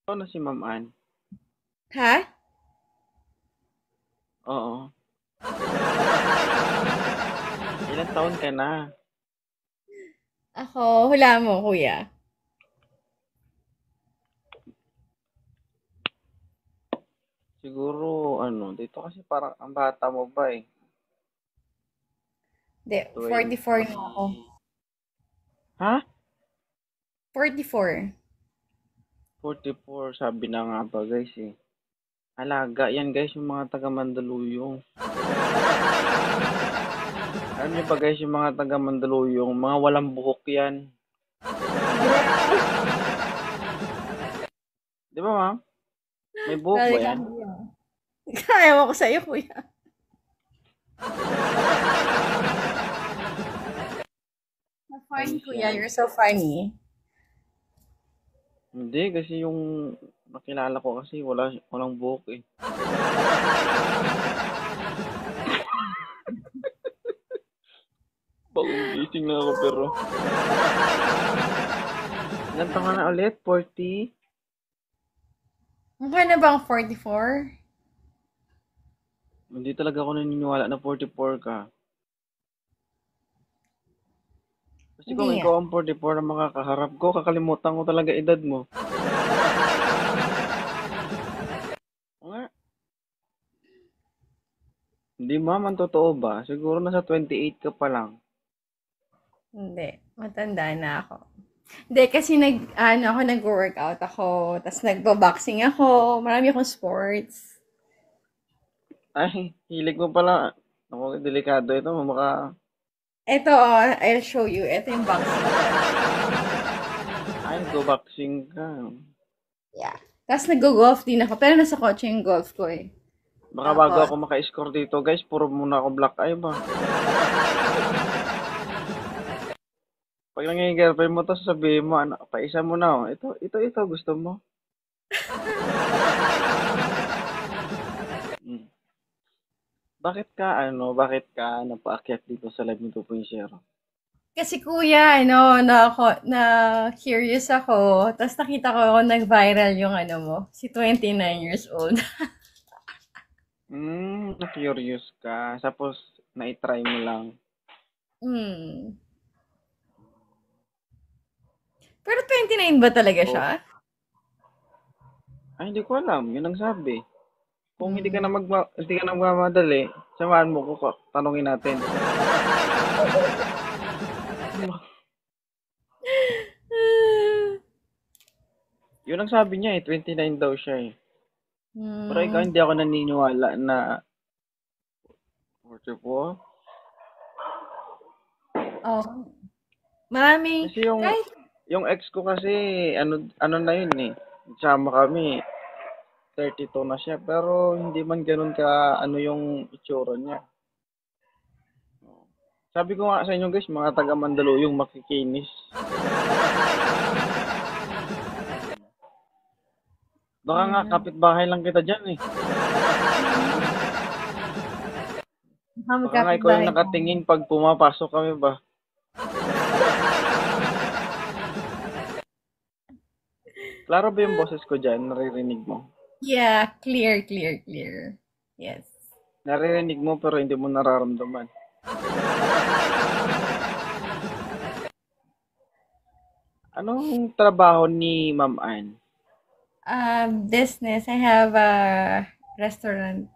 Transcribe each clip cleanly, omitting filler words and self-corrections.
Ikaw na si Ma'am Ann. Ha? Oo. Ilang taon ka na? Ako, hula mo, kuya. Siguro, dito kasi parang ang bata mo ba eh. Hindi, 20. 44 na ako. Ha? 44. 44, sabi na nga ba guys eh. Alaga yan guys, yung mga taga Mandaluyong. Alam niyo ba guys, yung mga taga Mandaluyong, mga walang buhok yan. Di ba ma'am? May buhok Grabe ba ka, yan? kuya. Kaya mo ko sa'yo, kuya. So funny, Ayos kuya. yan. You're so funny. Hindi, kasi yung nakilala ko kasi walang buhok eh. Bagong gising na ako pero. Ilan taon ka na ulit? 40? Mukha na bang 44? Hindi talaga ako naniniwala na 44 ka. Kasi Hindi kung nga. ikaw ang 44 na makakaharap ko, kakalimutan ko talaga edad mo. O nga, hindi ma'am, ang totoo ba? Siguro nasa 28 ka pa lang. Hindi. Matanda na ako. Hindi, kasi ako, nag-workout ako, tapos nagbo-boxing ako, marami akong sports. Ay, hilig mo pala. Ako, delikado ito. Baka, Ito, I'll show you. Ito yung boxing ko. ay, go boxing ka. Yeah. Tapos nag-golf din ako, pero nasa kotse yung golf ko eh. Baka bago Tapos, ako maka-score dito, guys, puro muna ako black eye ba? Pag nanging girlfriend mo to, sasabihin mo, paisa mo na, oh. Ito, gusto mo? Hmm. Bakit ka napaakyat dito sa Live 2.0? kasi kuya, na curious ako. Tapos nakita ko nag-viral yung mo, si 29 years old. Na-curious ka. Tapos, na-try mo lang. Hmm. Pero 29 ba talaga siya? So, ay, hindi ko alam. Yun ang sabi. Kung Hmm. hindi ka na magmamadali, samahan mo ko, tanungin natin. Yun ang sabi niya eh, 29 daw siya eh. Pero ikaw, Hmm. hindi ako naniniwala na 44. Oh. Maraming, Kasi kahit, yung ex ko kasi, ano na yun eh. Sama kami, 32 na siya. Pero hindi man ganun ka, yung itsura niya. Sabi ko nga sa inyo guys, mga taga Mandaluyong makikinis. Baka nga hmm, kapitbahay lang kita dyan eh. Baka nga magkapit ikaw yung bahay tayo. nakatingin pag pumapasok kami ba. Klaro ba yung boses ko dyan? Naririnig mo? Yeah, clear, clear, clear. Yes. Naririnig mo pero hindi mo nararamdaman. Anong trabaho ni Ma'am Ann? Business. I have a restaurant.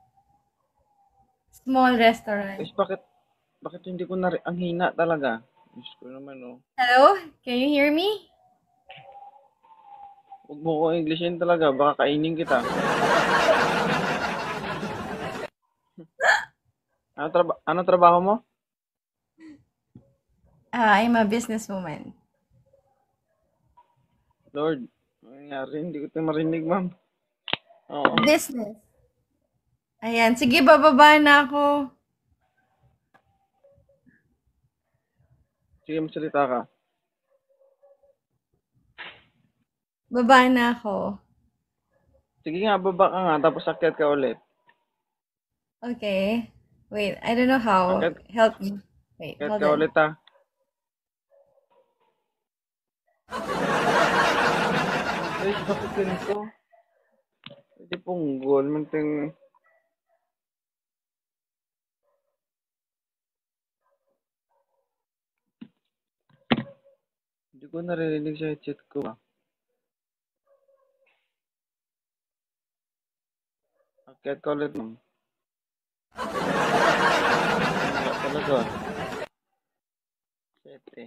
Small restaurant. Guys, bakit hindi ko ang hina talaga. Diyos ko naman oh. Hello? Can you hear me? Huwag mo ko Englishin talaga, baka kainin kita. Ano trabaho mo? I'm a businesswoman. Lord, ano nangyari? Hindi ko ito marinig, ma'am. Oo. Business. Ayan. Sige, bababa na ako. Sige, magsalita ka. Baba na ako. Sige nga, baba ka nga, tapos akyat ka ulit. Okay. Wait, I don't know how. Akyat, Help me. Wait, akyat hold ka on. ulit ha. Guys, bakit ganito? Di punggol. Manteng, hindi ko naririnig sa headset ko. Akyat ka ulit, ma'am. Wala talaga. Sete.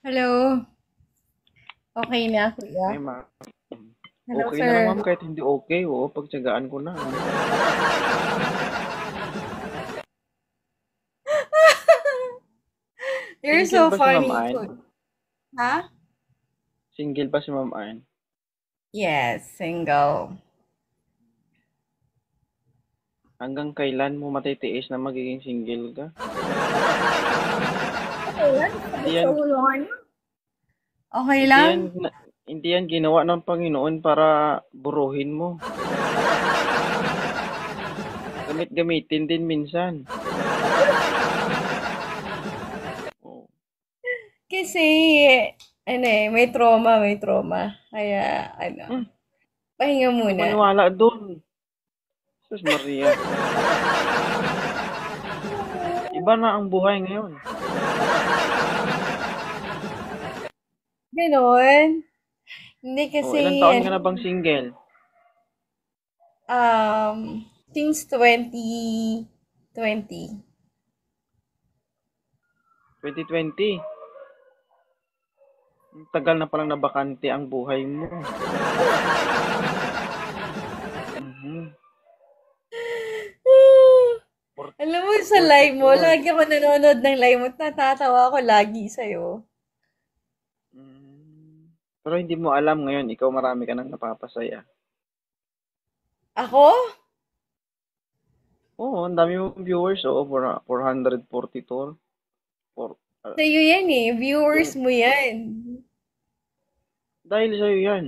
Hello? Okay na, kuya? Ay, ma'am. Hello, Okay na lang, sir. ma'am. Kahit hindi okay, oo. Pagtsagaan ko na. You're Single so ba si Ma'am funny. Ann? Ha? Single ba si Ma'am Ann? Yes, single. Hanggang kailan mo matitiis na magiging single ka? Hindi yan, Okay hindi yan, lang? hindi yan ginawa ng Panginoon para buruhin mo. Gamit-gamitin din minsan. Oh. Kasi, may trauma, may trauma. Kaya, Hmm, pahinga huwag ka muna. maniwala doon. Sus Maria. Iba na ang buhay ngayon. Ganon. Hindi Oh, kasi, ilang taon ka na bang single? since 2020. 2020. Tagal na palang nabakante ang buhay mo. Mhm. Alam mo, sa live mo, 44. lagi ako nanonood ng live mo, natatawa ako lagi sa'yo. Pero hindi mo alam ngayon, ikaw marami ka nang napapasaya. Ako? Oo, ang dami mong viewers, oo, 442. For, uh, Sa'yo yan eh. Viewers yung, mo yan. dahil sa'yo yan.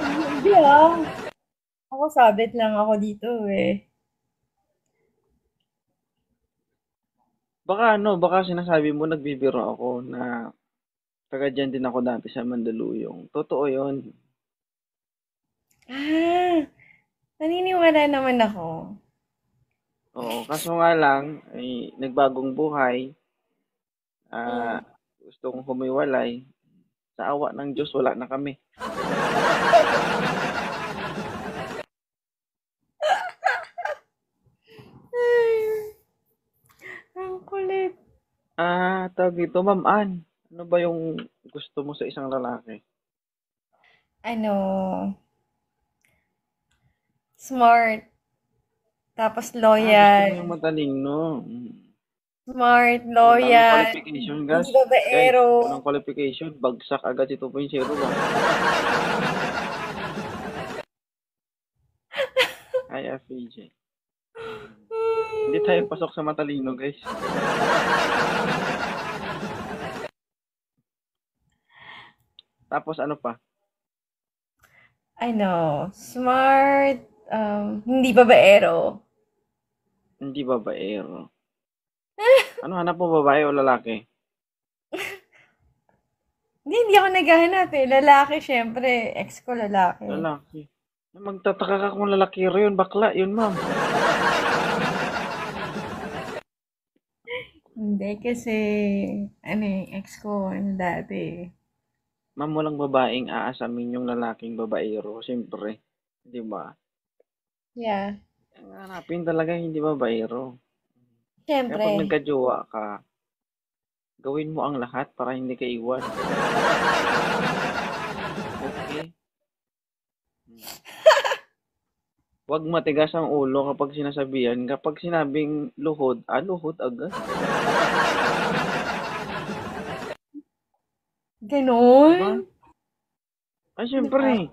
Hindi ah. Ako sabit lang ako dito eh. Baka sinasabi mo nagbibiro ako na taga dyan din ako dati sa Mandaluyong. Totoo yun. Ah, naniniwala naman ako. Oo, kaso nga lang, ay nagbagong buhay, ah, Mm. gusto kong humiwalay. Sa awa ng Diyos, wala na kami. Ay, ang kulit. Tawag dito, Ma'am Ann. Ano ba yung gusto mo sa isang lalaki? Ano, smart, tapos Gusto mo loyal. yung matalino. Smart, Walang loyal, qualification, hindi guys. Guys, babaero. walang qualification. Bagsak agad si 2.0 ba? Hi, FAJ. Hindi tayo pasok sa matalino, guys. Tapos ano pa? Smart, hindi babaero. Hindi babaero. Ano hanap mo, babae o lalaki? Hindi ako naghahanap eh. Lalaki, syempre. Ex ko lalaki. Lalaki. Magtataka ka kung lalaki yun, bakla. Yun, ma'am. Hindi kasi, ex ko, dati. Ma'am, walang babaeng aasamin yung lalaking babaero. Siyempre. Di ba? Yeah. Ang hanapin talaga hindi babaero. Kaya pag Syempre. nagka-jowa ka, gawin mo ang lahat para hindi ka iwan. Okay? Huwag matigas ang ulo kapag sinasabihan. Kapag sinabing luhod, luhod agad. Diba? Ganon? Ay, Diba? siyempre.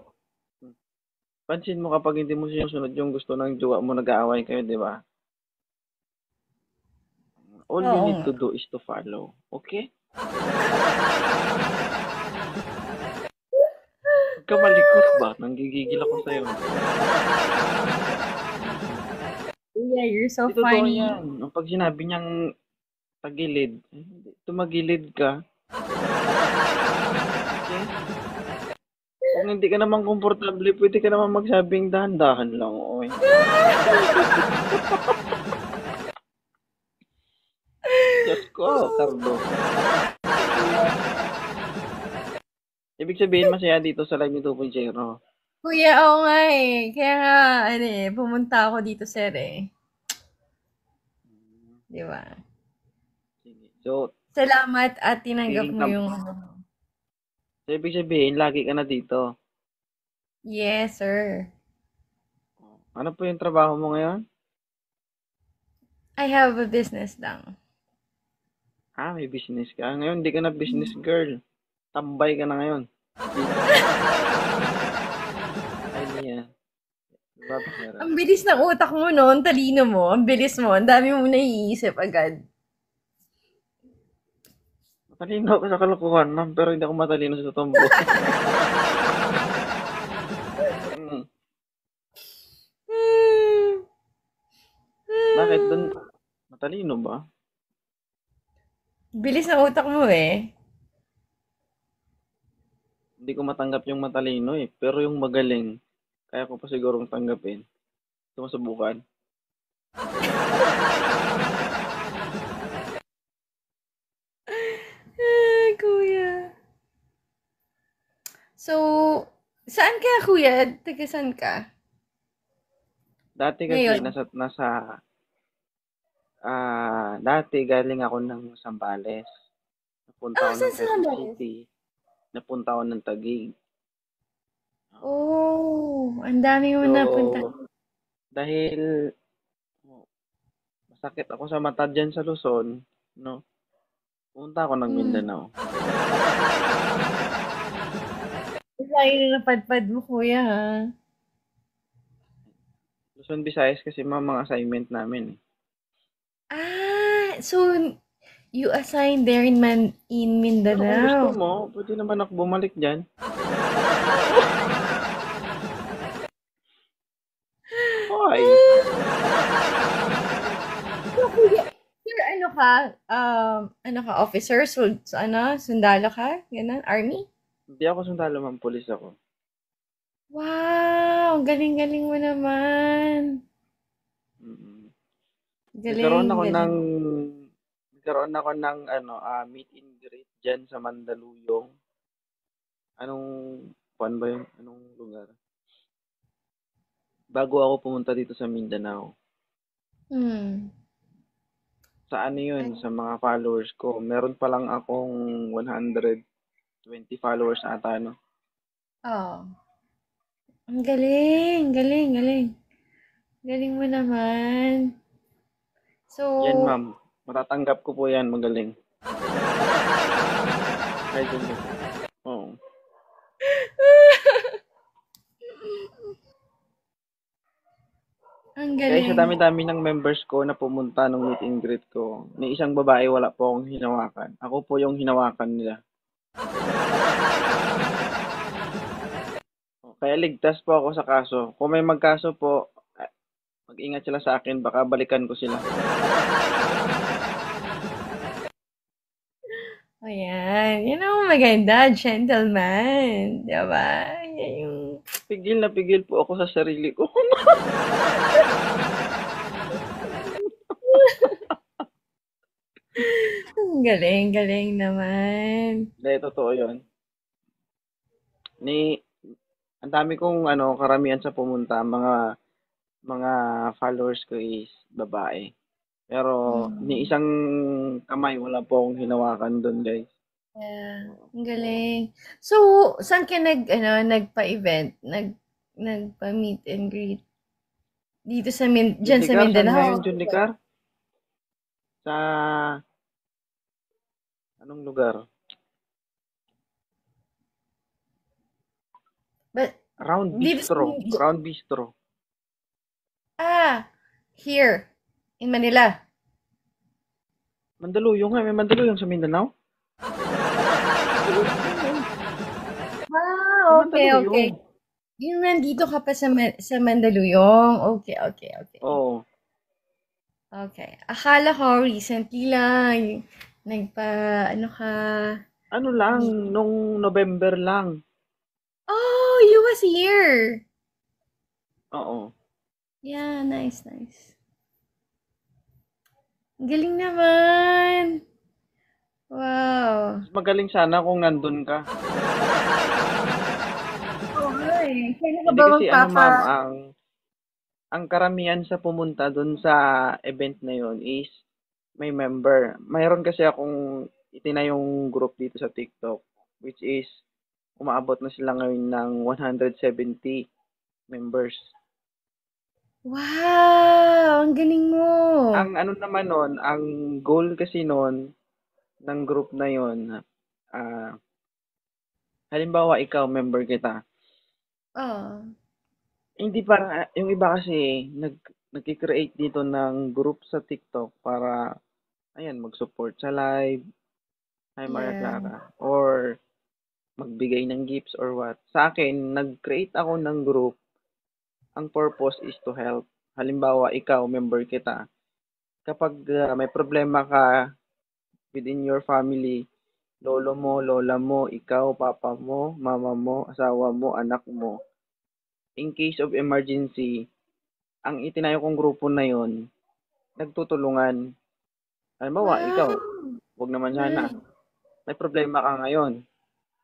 Pansin mo kapag hindi mo sinusunod yung gusto ng jowa mo, nag-aaway kayo, di ba? All you Oo need nga. to do is to follow. Okay? Huwag ka malikot ba? Nanggigigil ako sa'yo. Yeah, you're so Di totoo funny. yan. Pag sinabi niyang tagilid, tumagilid ka. Okay? Kung hindi ka naman komportable, pwede ka naman magsabing dahan-dahan lang, oy. Diyos ko, Cardo. Ibig sabihin masaya dito sa Live 2.0. Kuya, oo nga eh. Kaya nga, ano eh, pumunta ako dito, sir eh. Di ba? Sige. So, Salamat at tinanggap tingin mo ka, yung ano. so, ibig sabihin, lagi ka na dito. Yes, sir. Ano po yung trabaho mo ngayon? I have a business lang. May business ka. Ngayon, hindi ka na business girl. Tambay ka na ngayon. Dito. Ay, niya. Love her. Ang bilis ng utak mo, no? Ang talino mo. Ang bilis mo. Ang dami mo naiisip agad. Matalino ako sa kalokohan, ma'am, pero hindi ako matalino sa totoong buhay. Mm. Bakit doon? Matalino ba? Bilis ng utak mo eh. Hindi ko matanggap yung matalino eh. Pero yung magaling, kaya ko pa sigurong tanggapin. Sumusubukan. Kuya. So, saan ka, kuya? Taga saan ka? Dati kasi, Ngayon? dati galing ako ng Zambales. Napunta Ah, ako saan ng sa Quezon Zambales? City. Napunta ako ng Taguig. Oh, ang dami mo napunta. So, dahil masakit ako sa mata dyan sa Luzon, no? Punta ako ng Hmm. Mindanao. Layo na napadpad mo, kuya, ha? Luzon, Visayas kasi mga assignment namin eh. Ah, so you assigned there in Pero kung gusto Mindanao. mo, pwede naman ako bumalik dyan. Hoy! So, kuya, sir, ano ka, officer? Sundalo ka? Ganun? Army? Hindi ako sundalo, ma'am. Pulis ako. Wow! Galing-galing mo naman. Mm. Nagkaroon Galing, ako ng galing. meet and greet dyan sa Mandaluyong. Anong kuan ba yun? Anong lugar? Bago ako pumunta dito sa Mindanao. Hmm. Sa ano yun? Sa mga followers ko. Meron pa lang akong 120 followers ata, no? Oh. Ang galing, galing, galing. Galing mo naman. Yan, So, ma'am. Matatanggap ko po yan. Magaling. Ay, dun dun. Oo. ang Kaya sa galing. dami-dami ng members ko na pumunta nung meet and greet ko, ni isang babae wala po akong hinawakan. Ako po yung hinawakan nila. Kaya ligtas po ako sa kaso. Kung may magkaso po, mag-ingat sila sa akin, baka balikan ko sila. Ayan. Yan ang maganda, gentleman. Diba? Yan yung... Pigil na pigil po ako sa sarili ko. Ang galing, galing naman. Hindi, totoo yun. Ang dami kong karamihan sa pumunta, mga followers ko is babae. Pero ni Hmm. isang kamay wala po akong hinawakan doon, guys. Yeah, ang galing. So, saan ka nagpa-event? Nagpa-meet and greet? Dito dyan sa Jundicar, saan nga Mindanao? yun, Jundicar? Sa anong lugar? But, Dito sa, Round Bistro. here, in Manila. Mandaluyong nga, may Mandaluyong sa Mindanao. May Okay, okay. Mandaluyong. Yung nandito ka pa sa Mandaluyong. Okay, okay, okay. Oo. Okay. Akala ko recently lang, ano ka, Ano lang, nung November lang. oh, you was here. Oo. Yeah, nice, nice. Galing naman. Wow. Mas magaling sana kung nandun ka. Oo nga eh. Kailan ka Hindi ba kasi ma'am, ang karamihan sa pumunta dun sa event na yon is may member. Mayroon kasi akong itinayong group dito sa TikTok, which is umaabot na sila ngayon ng 170 members. Wow, ang galing mo. Ang ano naman nun, ang goal kasi nun ng group na yon, ah, halimbawa ikaw, member kita, Oh, hindi para, yung iba kasi, nagki-create dito ng group sa TikTok para, ayan, mag-support sa live, hi Maria yeah. Clara, or magbigay ng gifts or what. Sa akin, nag-create ako ng group, ang purpose is to help. Halimbawa, ikaw, member kita, kapag may problema ka within your family, lolo mo, lola mo, ikaw, papa mo, mama mo, asawa mo, anak mo, in case of emergency, ang itinayo kong grupo na yon, nagtutulungan. Halimbawa, ikaw, Wow. wag naman sana, Nice. may problema ka ngayon.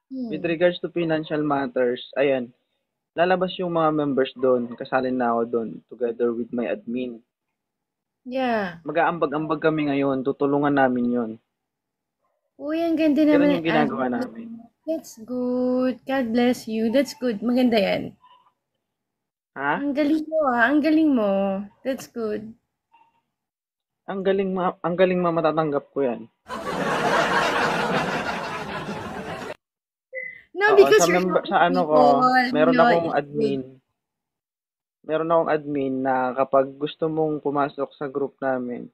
With Hmm. regards to financial matters, ayan, lalabas yung mga members doon, kasali na ako doon, together with my admin. Yeah. Mag-aambag-ambag kami ngayon, tutulungan namin yon. Uy, ang ganda Ganun naman. yung ginagawa namin. That's good. God bless you. That's good. Maganda yan. Ha? Ang galing mo ang galing mo. That's good. Ang galing matatanggap ko yan. No, Oo, because you're sa helping ano ko, people. meron No, akong it's good. admin. Meron akong admin na kapag gusto mong pumasok sa group namin,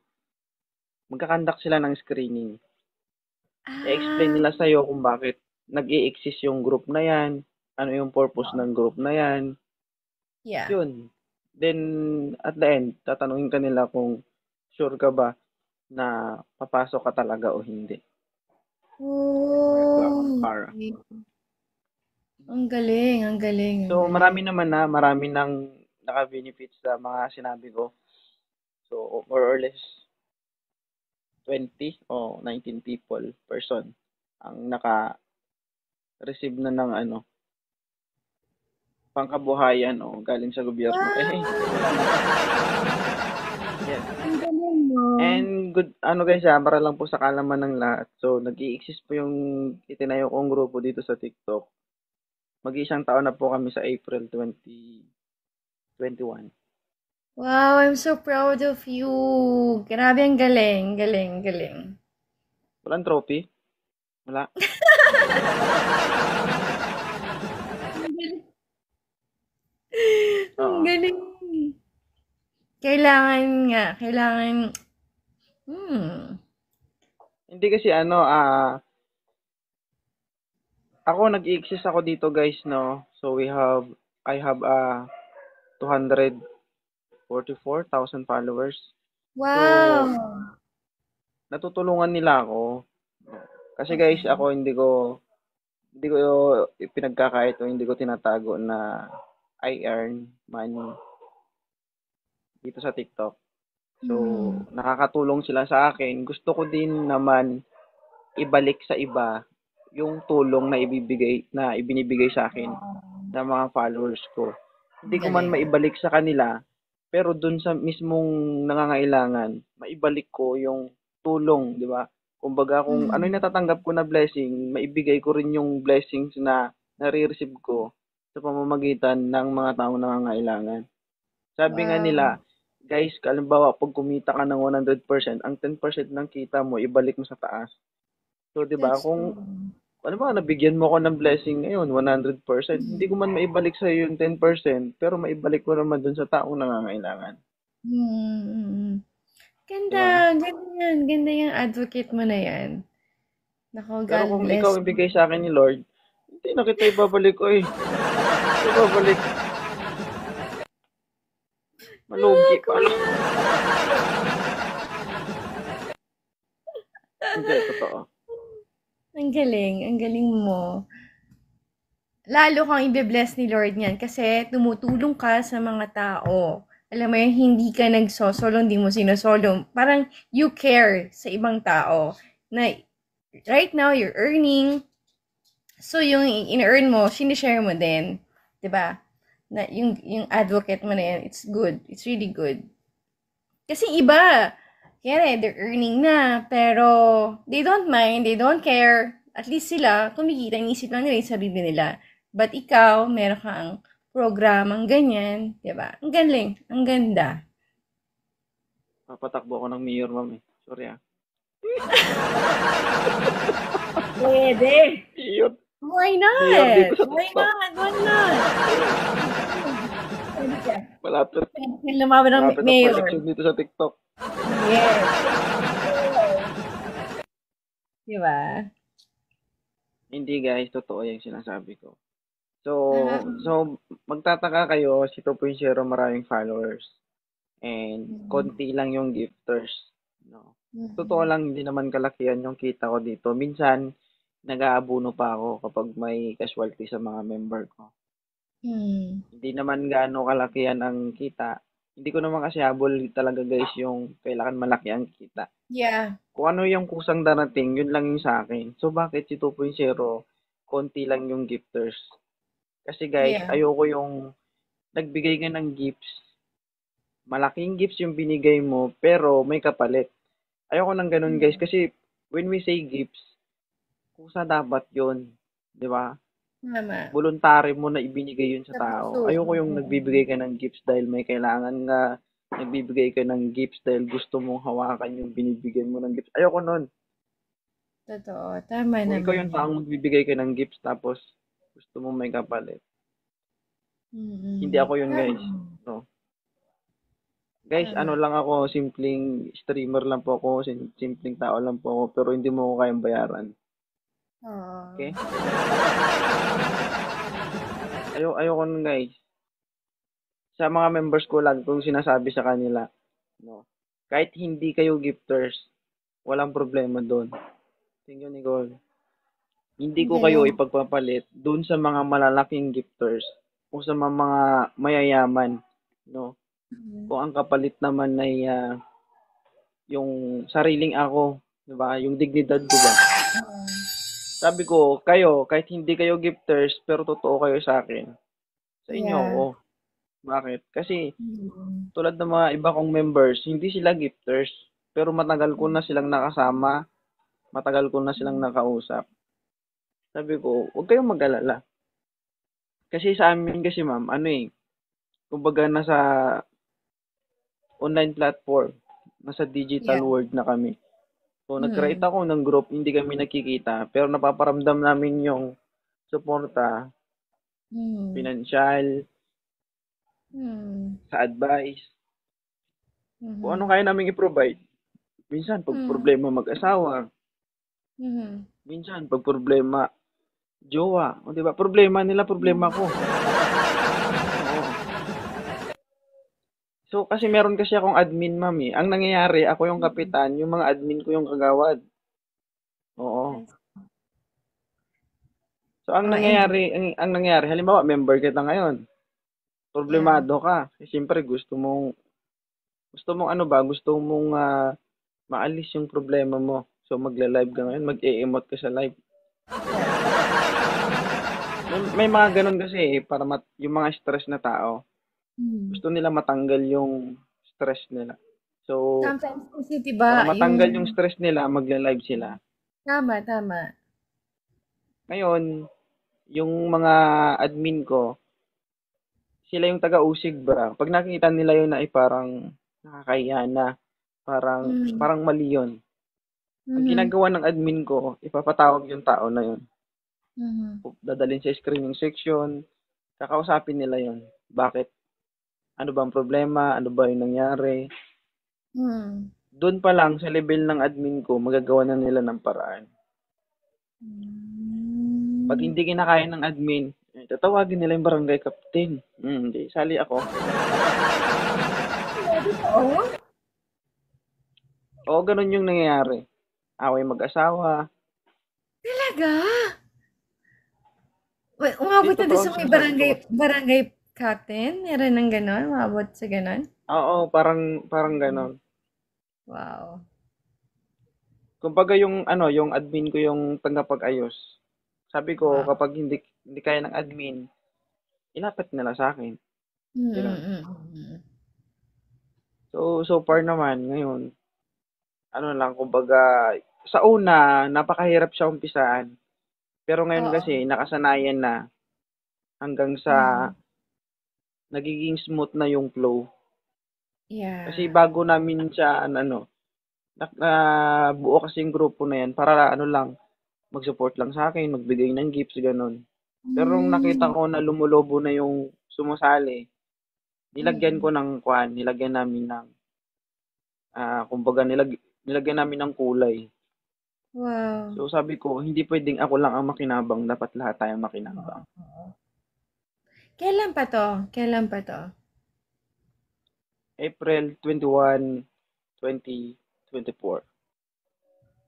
magkakandak sila ng screening. I-explain Ah, nila sa'yo kung bakit nag-i-exist yung group na yan, ano yung purpose ng group na yan, yeah. yun. Then, at the end, tatanungin ka nila kung sure ka ba na papasok ka talaga o hindi. Oh, Para. okay. Ang galing, ang galing, ang So, galing. marami nang naka-benefits sa mga sinabi ko. So, more or less 20 o 19 person ang naka-receive na ng ano, pangkabuhayan o galing sa gobyerno. Yes. Ang galing mo. And good, ano guys, para lang po sa kalaman ng lahat. So, nag-i-exist po yung itinayo kong grupo dito sa TikTok. Mag-iisang taon na po kami sa April 2021. Wow, I'm so proud of you. Grabe, ang galing, galing, galing. Walang trophy? Wala. Ang Oo. galing. Kailangan nga, kailangan, hmm. Hindi kasi ano, ako nag-i-exist ako dito guys, no. So I have 244,000 followers. So Wow. natutulungan nila ako. Kasi guys, ako hindi ko pinagkakait o hindi ko tinatago na I earn money dito sa TikTok. So, Hmm. nakakatulong sila sa akin. Gusto ko din naman ibalik sa iba yung tulong na ibinibigay sa akin ng mga followers ko. Hindi Ang ko man galing. maibalik sa kanila, pero dun sa mismong nangangailangan, maibalik ko yung tulong, di ba? Kumbaga, kung ano yung Hmm. natatanggap ko na blessing, maibigay ko rin yung blessings na nare-receive ko sa pamamagitan ng mga taong nangangailangan. Sabi nga nila, Wow. guys, kalimbawa, pag kumita ka ng 100%, ang 10% ng kita mo, ibalik mo sa taas. So, 'di ba? That's Kung true. Alam mo, nabigyan mo ako ng blessing ngayon, 100%. Hindi ko man maibalik sa'yo yung 10%, pero maibalik ko naman dun sa taong nangangailangan. Mm. Di ba? Ganda, ganda yan. Ganda yung advocate mo na yan. Nako, Pero God kung ikaw bless you. ibigay sa akin ni Lord, hindi na kita ibabalik ko eh. Ibabalik. Ah, Malugi pa. kuya. Hindi, totoo. Ang galing mo. Lalo kang ibe-bless ni Lord niyan kasi tumutulong ka sa mga tao. Alam mo yun, hindi ka nagsosolo, hindi mo sinosolo. Parang you care sa ibang tao na right now you're earning. So yung in-earn mo, sinishare mo din. 'Di ba? Na yung advocate mo na yan, it's good. It's really good. Kasi iba, kaya they're earning na, pero they don't mind, they don't care. At least sila, kumikita, inisip lang nila yung sarili nila. But ikaw, meron kang programang ganyan, di ba? Ang galing, ang ganda. Papatakbo ako ng mayor, ma'am eh. Sorry ah. Pwede. Iyon. Why Mayor dito not? sa Why TikTok. not? Why not? Pwede ka. Malapit. Pwede lumaban ng Malapit ang mayor. election dito sa TikTok. Yes. Di ba? Hindi guys, totoo yung sinasabi ko. So, Ah, magtataka kayo, si 2.0 maraming followers. And mm, konti lang yung gifters. No? Totoo mm, lang, hindi naman kalakihan yung kita ko dito. Minsan, nag-aabuno pa ako kapag may casualty sa mga member ko. mm. Hindi naman gaano kalakihan ang kita. Hindi ko naman kasi habol talaga guys yung kailangan malaki ang kita. Yeah. Kung ano yung kusang darating, yun lang yung sa akin. So, bakit si 2.0, konti lang yung gifters? Kasi guys, Yeah. ayoko yung nagbigay ka ng gifts. Malaking gifts yung binigay mo, pero may kapalit. Ayoko nang ganun guys, Mm. kasi when we say gifts, kusa dapat yun. Di ba? Tama. Voluntary mo na ibinigay yun sa Sa tao. puso. Ayoko yung Mm. nagbibigay ka ng gifts dahil may kailangan nga, nagbibigay ka ng gifts dahil gusto mong hawakan yung binibigyan mo ng gifts. Ayoko nun. Totoo. Tama Kung ikaw naman yung yan. taong magbibigay ka ng gifts tapos gusto mo may kapalit. Hindi Mm. ako yun Tama. guys. No. Guys, ano Tama. lang ako, simpleng streamer lang po ako, simpleng tao lang po ako, pero hindi mo ako kayang bayaran. Okay? Oo. Ayoko nun guys. Sa mga members ko lang kung sinasabi sa kanila, no. Kahit hindi kayo gifters, walang problema doon. Thank you, Nicole. Hindi Ang ko kayo galing. ipagpapalit doon sa mga malalaking gifters o sa mga mayayaman, no. Mm. Kung ang kapalit naman ay yung sariling ako, 'di ba? Yung dignidad ko ba? Oo. Sabi ko, kayo, kahit hindi kayo gifters, pero totoo kayo sa akin. Sa inyo ako. Yeah. Bakit? Kasi Mm. tulad ng mga iba kong members, hindi sila gifters, pero matagal ko na silang nakasama, matagal ko na silang nakausap. Sabi ko, huwag kayong mag-alala. Kasi sa amin kasi ma'am, ano eh, kumbaga nasa online platform, nasa digital Yeah. world na kami. So, nag-create Mm. ako ng group, hindi kami nakikita, pero napaparamdam namin yung suporta, Mm. financial, Mm. sa advice, kung ano Mhm. kaya namin i-provide. Minsan, pag Mm. problema mag-asawa, Mhm. minsan, pag problema, jowa. O, di ba? Problema nila, problema Mm. ko. Oo. So, kasi meron kasi akong admin, ma'am eh. Ang nangyayari, ako yung Mm. kapitan, yung mga admin ko yung kagawad. Oo. Yes. So, ang Oh, and nangyayari, ang nangyayari, halimbawa, member kita ngayon. yeah. Problemado ka. Kasi siyempre, gusto mong ano ba, gusto mong maalis yung problema mo. So, magla-live ka ngayon, mag-e-emote ka sa live. Yeah. May mga ganun kasi para yung mga stress na tao, Mm. gusto nila matanggal yung stress nila. So, Sometimes kasi para 'di ba yung matanggal yung stress nila, magla-live sila. tama, tama. Ngayon, yung mga admin ko, sila yung taga-usig ba? Pag nakita nila yun na parang nakakahiya na, parang, Mm. parang mali yun. Ang Mhm. ginagawa ng admin ko, ipapatawag yung tao na yun. Mhm. dadalhin sa screening section, kakausapin nila yon. Bakit? Ano ba ang problema? Ano ba yung nangyari? Hmm. Doon pa lang sa level ng admin ko, magagawa na nila ng paraan. Pag Hmm. hindi kinakaya ng admin, tatawagin nila yung barangay captain. Di, sali ako. Oo? Oo, ganun yung nangyayari. Away mag-asawa. Talaga? Umabot Di, na doon totoo sa ang may sinasabi ko. barangay captain? Meron ng gano'n? Umabot sa gano'n? Oo, parang ganun. Wow. Kumbaga yung admin ko yung tagapag-ayos. Sabi ko, Wow. kapag hindi kaya ng admin, ilapat nila sa akin. Mm, Ganun. mm, mm. So far naman, ngayon, ano lang, kumbaga, sa una, napakahirap siya umpisaan. Pero ngayon Oo. kasi, nakasanayan na hanggang sa Mm. nagiging smooth na yung flow. Kasi Yeah. bago namin siya, buo kasi yung grupo na yan para mag-support lang sa akin, magbigay ng gifts, ganun. Pero nung nakita Hmm. ko na lumulobo na yung sumasali, nilagyan ko Mm. ng nilagyan namin ng, kumbaga nilagyan namin ng kulay. Wow. So sabi ko, hindi pwedeng ako lang ang makinabang, dapat lahat tayong Oo, makinabang. oo. Kailan pa 'to? Kailan pa 'to? April 21, 2024.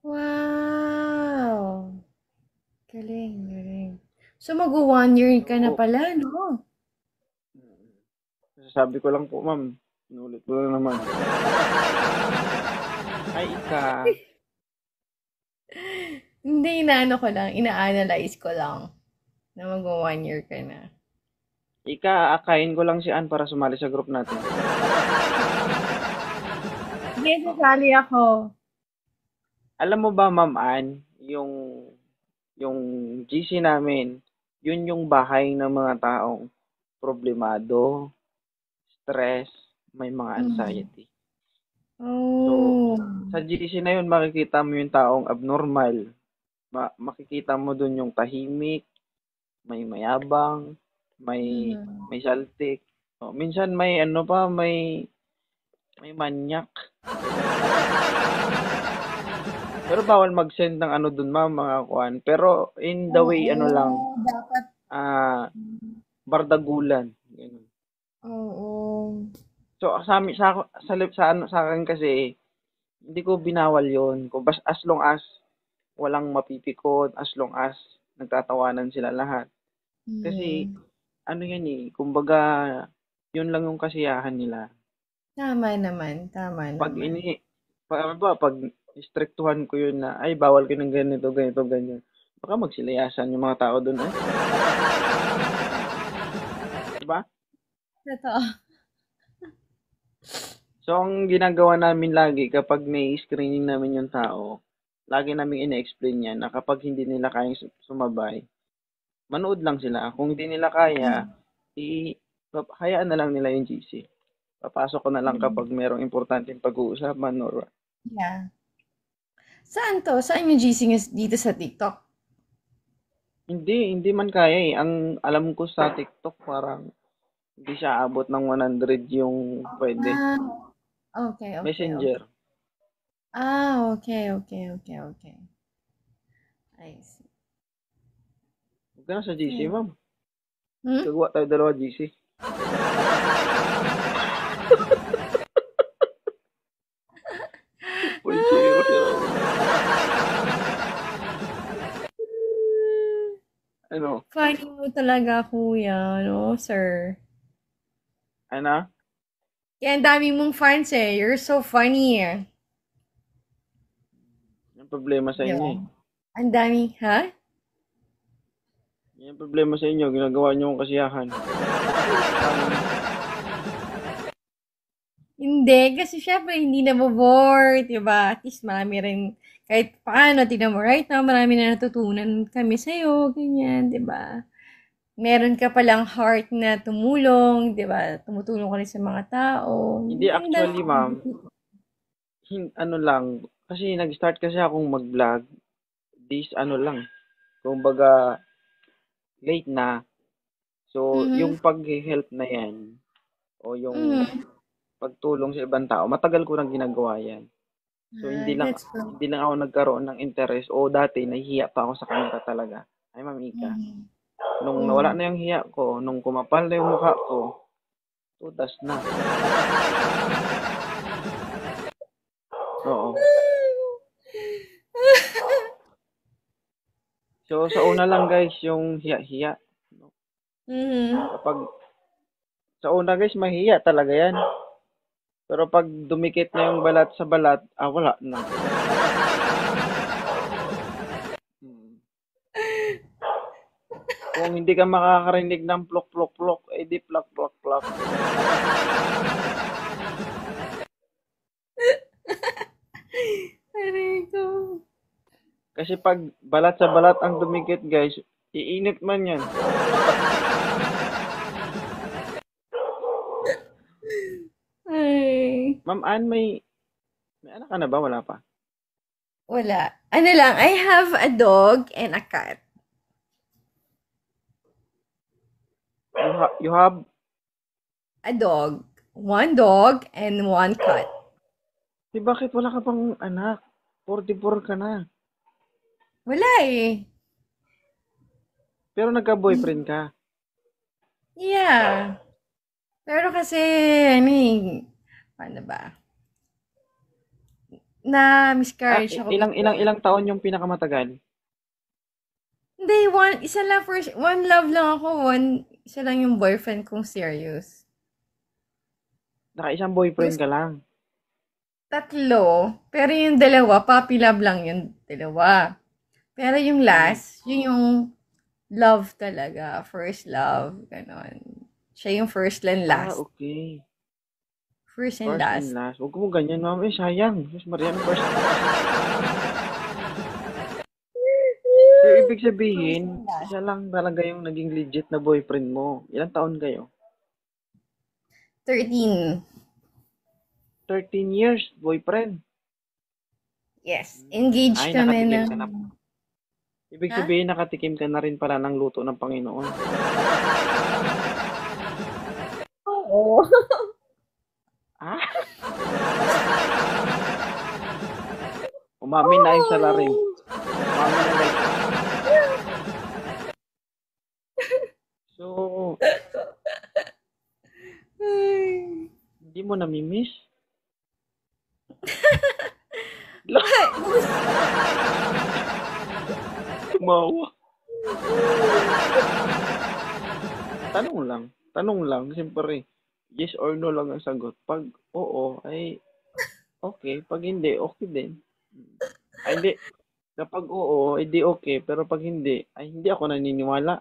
Wow! Galing, galing. So, magwa-one year ka na So, pala, 'no? sabi ko lang po, ma'am, inulit ko na naman. Ay, Hindi, inaano ko lang, ina-analyze ko lang na magwa-one year ka na. akain ko lang si Ann para sumali sa group natin. Sige, sasali ako. Alam mo ba, Ma'am Ann, yung GC namin, yun yung bahay ng mga taong problemado, stress, may mga Mhm. anxiety. So, Oh. sa GC na yun, makikita mo yung taong abnormal. Makikita mo dun yung tahimik, may mayabang, Mhm. may saltik. Minsan may manyak. Pero bawal mag-send ng ano dun, ma'am, mga kuan. Pero in the way, lang, Oo, dapat. ah, bardagulan. Ganun. Oo. So, sa amin, sa akin kasi, hindi ko binawal yon. Kung as long as walang mapipikot, as long as nagtatawanan sila lahat. Kasi, Mhm. ano yan eh, kumbaga, yun lang yung kasiyahan nila. Tama naman, tama Pag naman. pag istriktuhan ko yun na, ay, bawal ka ng ganito, ganito, ganyan. Baka magsilayasan yung mga tao doon, eh. Diba? Totoo. So, ang ginagawa namin lagi kapag may screening namin yung tao, lagi namin ina-explain yan na kapag hindi nila kayang sumabay, manood lang sila. Kung hindi nila kaya, hayaan na lang nila yung GC. Papasok ko na lang kapag Mhm. merong importanteng pag-uusapan or Yeah. Saan 'to? Saan yung GC dito sa TikTok? hindi man kaya eh. Ang alam ko sa TikTok parang hindi siya abot ng 100 yung pwede. Ah, okay, okay, okay. Messenger. Ah, okay, okay, okay, okay. I see. Huwag ka na sa GC, Okay. ma'am. Hmm? Gagawa tayo dalawa GC. Full zero siya. Ano? Funny mo talaga, kuya, no, sir? Ano? Kaya ang dami mong fans eh. You're so funny eh. Yung problema sa Di inyo ba? eh. Ang dami, ha? Yung problema sa inyo, ginagawa niyo yung kasiyahan. Sa amin, Hindi, kasi syempre hindi na bored, di ba? At least marami rin, kahit paano, tignan mo right now, marami na natutunan kami sa'yo, ganyan, di ba? Meron ka palang heart na tumulong, di ba? Tumutulong ka rin sa mga tao. hindi Ang dami. actually, ma'am, ano lang, kasi nag-start kasi akong mag-vlog, this ano lang, kumbaga, late na. So, Mhm. yung pag-help na yan, o yung Mhm. pagtulong sa ibang tao, matagal ko nang ginagawa yan. So, Ah, that's good. hindi lang ako nagkaroon ng interest o dati nahihiya pa ako sa camera talaga. Ay, Ma'am Ika. Mhm. Nung nawala Mhm. na yung hiya ko, nung kumapal na yung mukha ko, tudas na. Oo. So, sa una lang guys, yung hiya-hiya. Mhm. Kapag sa una guys, mahiya talaga yan. Pero pag dumikit na yung balat sa balat, wala na. Hmm. Kung hindi ka makakarinig ng plok plok plok, di plak plak plak. Aray ko. Kasi pag balat sa balat ang dumikit guys, iinit man yan. Ay. Ma'am Ann, may anak ka na ba? Wala pa. Wala. Ano lang, I have a dog and a cat. You have, A dog. One dog and one cat. bakit wala ka pang anak? 44 ka na. Wala eh. Pero nagka-boyfriend ka. Yeah. Pero kasi, ano eh, paano ba? Na-miscarriage ako before. Ilang taon yung pinakamatagal? Hindi, isa lang first, one love lang ako, isa lang yung boyfriend kong serious. Naka-isang boyfriend Tapos, ka lang. tatlo, pero yung dalawa, puppy love lang yung dalawa. Pero yung Hmm. last, yun yung love talaga, first love, ganon. Siya yung first and last. Okay. First and First and last. last. Huwag mo ganyan, ma'am. Sayang. Sus Maria, ano first and last? So, ibig First sabihin, and last. isa lang talaga yung naging legit na boyfriend mo. Ilang taon kayo? 13. 13 years, boyfriend. Yes. Engaged Ay, kami nakatikim ng... ka na. Ibig Ha? sabihin, nakatikim ka na rin pala ng luto ng Panginoon. Oo. Ah? Umamin na yung salarin. Umamin na guys. So, Ay. hindi mo namimiss? Tumawa. Tanong lang, siyempre. Yes or no lang ang sagot. Pag oo, ay okay. Pag hindi, okay din. Ay, hindi. Kapag oo, ay di okay. Pero pag hindi, ay hindi ako naniniwala.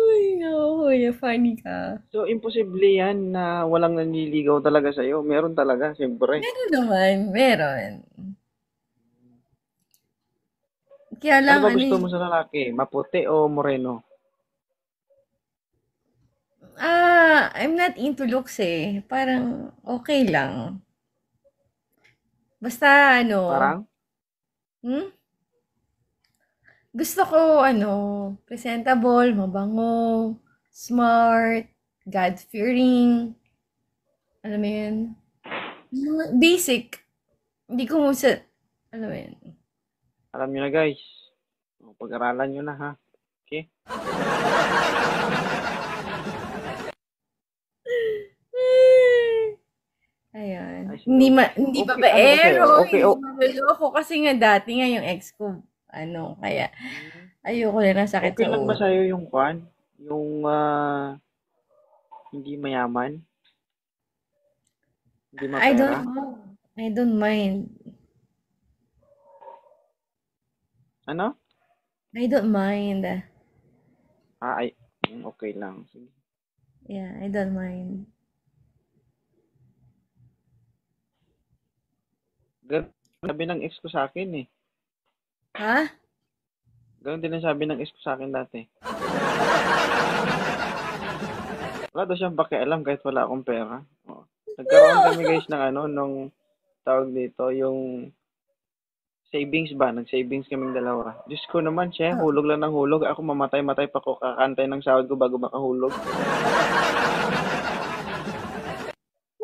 Ay, naku, kuya, funny ka. So, imposible yan na walang nanliligaw talaga sa'yo. Meron talaga, siyempre. Meron naman, meron. Kaya Ano lang, ba ano gusto eh, mo sa lalaki? Maputi o moreno? I'm not into looks eh. Parang okay lang. Basta ano, Parang? hmm? Gusto ko ano, presentable, mabango, smart, God-fearing, alam mo yun? Mga basic. Hindi ko sa, alam mo yun? Alam nyo na guys. Pag-aralan nyo na ha. Okay? Ayan. Ay, sige. Hindi Okay, ano ba sa'yo? babaero, Okay, hindi maluloko kasi nga dati nga yung ex ko, ano, kaya ayoko na ng sakit okay sa lang ba ulo. sa'yo yung kwan? Yung hindi mayaman? Hindi I mapera? don't know. I don't mind. Ano? I don't mind. Ay. Okay lang. Sige. Yeah, I don't mind. Ganun sabi ng ex ko sa akin eh. Ha? Ganun din ang sabi ng ex ko sa akin dati. Wala daw siyang pakialam kahit wala akong pera. Oo. Nagkaroon kami guys ng ano, nung tawag dito, yung savings ba? Nag-savings kaming dalawa. Diyos ko naman siya, hulog lang ng hulog. Ako mamatay-matay pa ko kakantay ng sahod ko bago makahulog.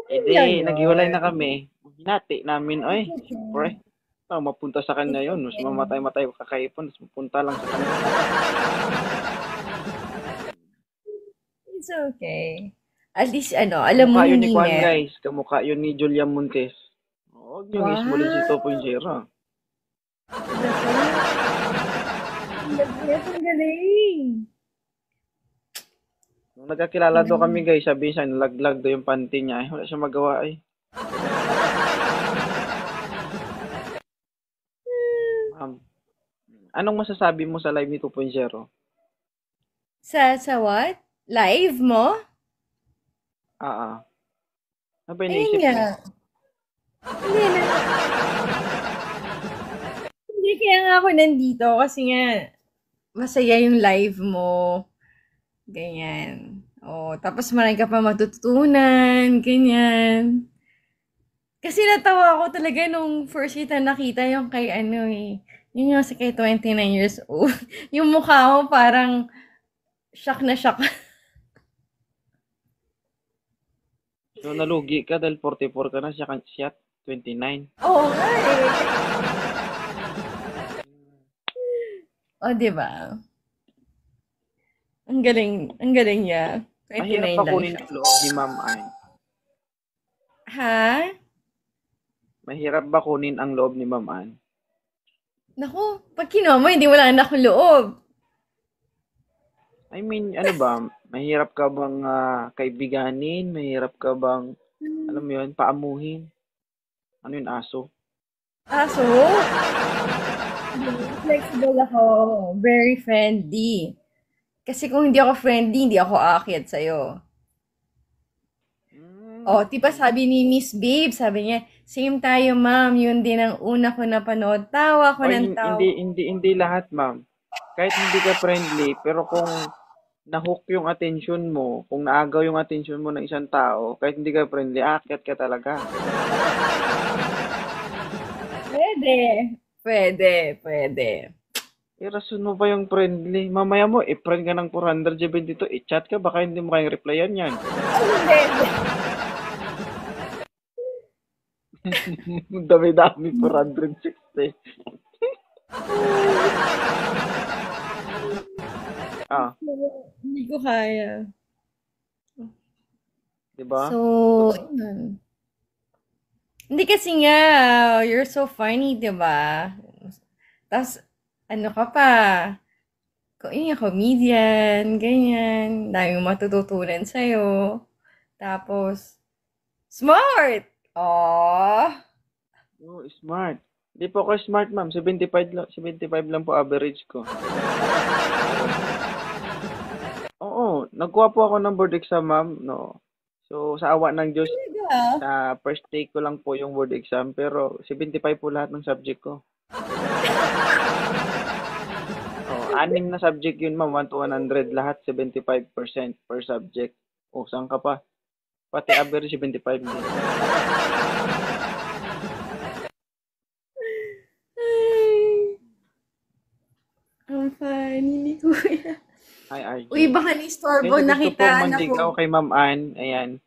Lang Di, yun. naghiwalay na kami. Hinati namin, oy. Siyempre, mapunta sa kanya yun. Mas mamatay-matay kakaipon, mas mapunta lang sa kanya. It's okay. At least, alam mo Kamukha yun ni hindi Juan, na. guys. Kamukha yun ni Julia Montes. Huwag niyong ismulin si 2.0. Ang galing. Nung nagkakilala daw kami, guys, sabi siya, nalaglag daw yung panty niya. Ay, wala siya magawa, eh. Anong masasabi mo sa live ni 2.0? Sa what? Live mo? Ano ba yung Ayun naisip mo? nga. Hindi na. Hindi kaya nga ako nandito kasi nga masaya yung live mo. Ganyan. Oh, tapos marami ka pa matututunan. Ganyan. Kasi natawa ako talaga nung first kita nakita yung kay Yun yung kasi kay 29 years old. Yung mukha mo parang shock na shock. So, nalugi ka dahil 44 ka na, siya 29. Oo nga eh. O, diba? Ang galing niya. Mahirap 29 pa lang kunin siya. ang loob ni Ma'am Ann. Ha? Mahirap ba kunin ang loob ni Ma'am Ann? Naku, pag kinuha mo, hindi wala na akong loob. I mean, ano ba? Mahirap ka bang kaibiganin? Mahirap ka bang, alam mo yun, paamuhin? Ano yun, aso? Aso? Flexible ako. Very friendly. Kasi kung hindi ako friendly, hindi ako aakyat sa'yo. Oh, diba sabi ni Miss Babe, sabi niya, same tayo ma'am, yun din ang una ko napanood. Tawa ko Oy, ng tawa. hindi lahat, ma'am. Kahit hindi ka friendly, pero kung na-hook yung attention mo, kung naagaw yung attention mo ng isang tao, kahit hindi ka friendly, aakyat ka talaga. Pwede. Rason mo ba yung friendly? Mamaya mo, friend ka ng 472, i-chat ka, baka hindi mo kayang replyan yan. Dami-dami, 460. Hindi ko kaya. Diba? So, yun. Hindi kasi nga, you're so funny, diba? Tapos, ano ka pa? Yung comedian, ganyan. Dami mong matututunan sa'yo. Tapos, smart! Aww! Oh, smart. Hindi po ako smart, ma'am. 75 lang po average ko. Oo, nagkuha po ako ng board exam, ma'am. No. So, sa awa ng Diyos, sa first take ko lang po yung board exam, pero 75 po lahat ng subject ko. Oh, 6 na subject yun, ma'am. 1 to 100. Lahat 75% per subject. Oh, saan ka pa? Pati average 75 din. Ay, ang funny ni Kuya. Ay, Uy, baka ni-storbo gusto nakita po na mandigaw ko. kay Ma'am Ann, ayan.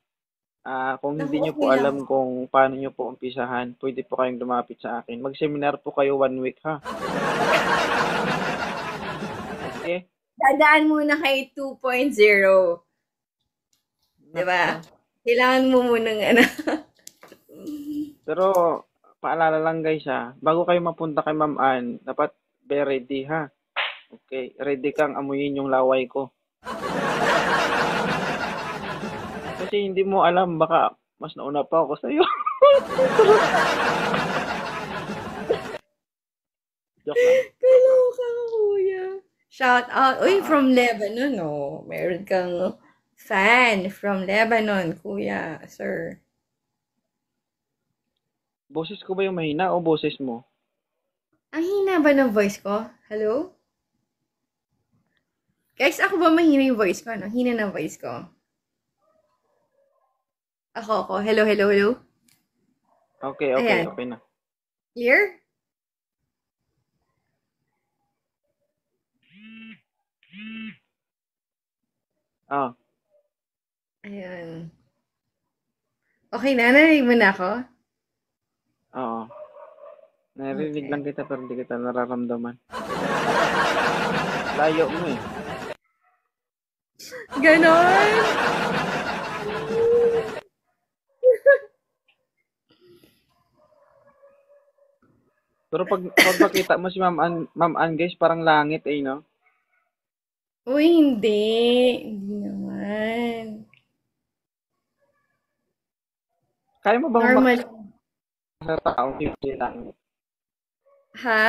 Kung hindi nyo po Okay lang. alam kung paano nyo po umpisahan, pwede po kayong lumapit sa akin. Mag-seminar po kayo 1 week, ha? Okay? Dadaan muna kay 2.0. Diba? Kailangan mo munang Pero, paalala lang guys ha, bago kayo mapunta kay Ma'am Ann, dapat be ready ha. Okay, ready kang amuyin yung laway ko. Kasi hindi mo alam, baka mas nauna pa ako sa'yo. Joke lang. Kaloka ka, Kuya. Shout out. Uy, from Lebanon, oh. Meron kang fan from Lebanon, Kuya, sir. Boses ko ba yung mahina o boses mo? Ang hina ba ng voice ko? Hello? Guys, ako ba mahina yung voice ko? Ano? Hina ng voice ko. Ako. Hello. Okay Ayan. na. Clear? Ah, Ayun. Okay na, narinig mo na ako? oo. Narinig Okay. lang kita pero hindi kita nararamdaman. Layo mo eh. Ganon! Pero pag makita mo si Ma'am Ann guys, parang langit eh, no? Uy, hindi. Hindi naman. Kaya mo bang Normal. sa taong simple lang? Ha?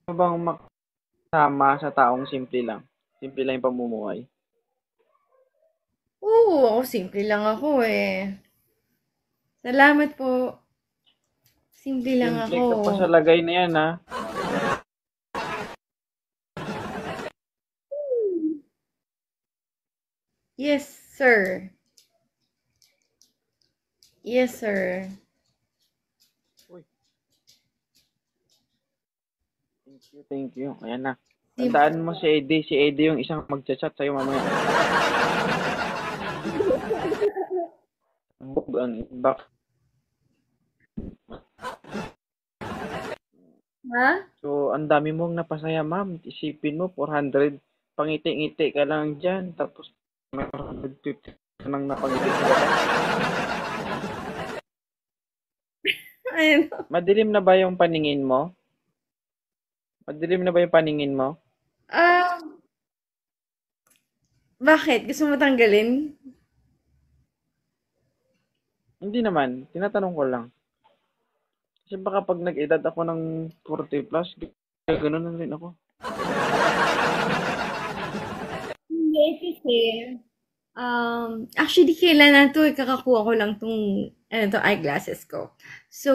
Kaya mo bang makasama sa taong simple lang? Simple lang yung pamumuhay. Oo, ako simple lang ako eh. Salamat po. Simple lang Simple ako. ka pa sa lagay na yan, ha? Yes, sir. Yes, sir. Uy, thank you, thank you. Ayan na. Simple. Tandaan mo si Eddie. Si Eddie yung isang magchat-chat sa'yo mamaya. Ang inbox. Ha? So, ang dami mong napasaya, ma'am. Isipin mo, 400. Pangiti-ngiti ka lang dyan. Tapos, may 450 ka nang napangiti sa baba. Ayun. Madilim na ba yung paningin mo? Madilim na ba yung paningin mo? Ah, bakit? Gusto mo tanggalin? Hindi naman. Tinatanong ko lang. Kasi baka pag nag-edad ako ng 40 plus, gano'n na rin ako. Hindi, kasi, actually, kailan na to, kakakuha ko lang tong, eyeglasses ko. So,